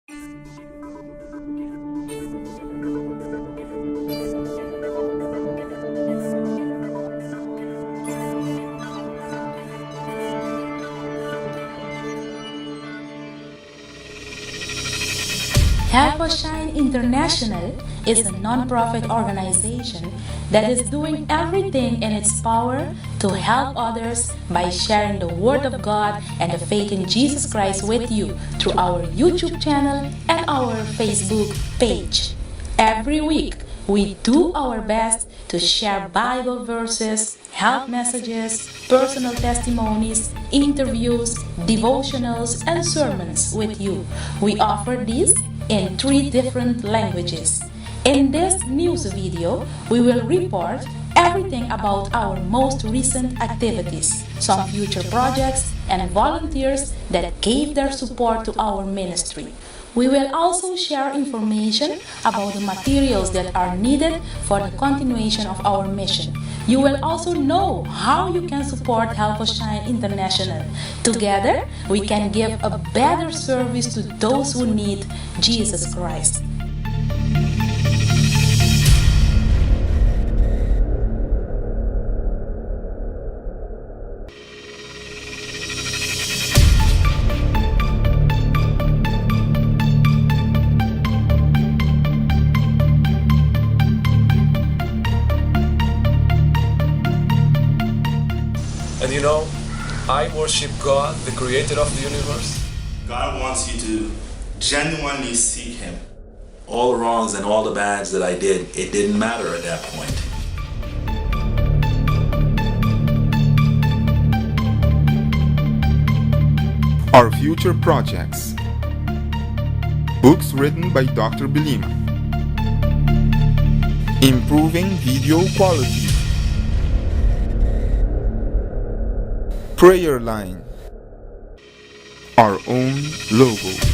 Help Us Shine International is a non-profit organization that is doing everything in its power to help others by sharing the Word of God and the faith in Jesus Christ with you through our YouTube channel and our Facebook page. Every week, we do our best to share Bible verses, health messages, personal testimonies, interviews, devotionals, and sermons with you. We offer these in 3 different languages. In this news video, we will report everything about our most recent activities, some future projects, and volunteers that gave their support to our ministry. We will also share information about the materials that are needed for the continuation of our mission. You will also know how you can support Help Us Shine International. Together, we can give a better service to those who need Jesus Christ. And you know, I worship God, the creator of the universe. God wants you to genuinely seek Him. All the wrongs and all the bads that I did, it didn't matter at that point. Our future projects. Books written by Dr. Belima. Improving video quality. Prayer line. Our own logo.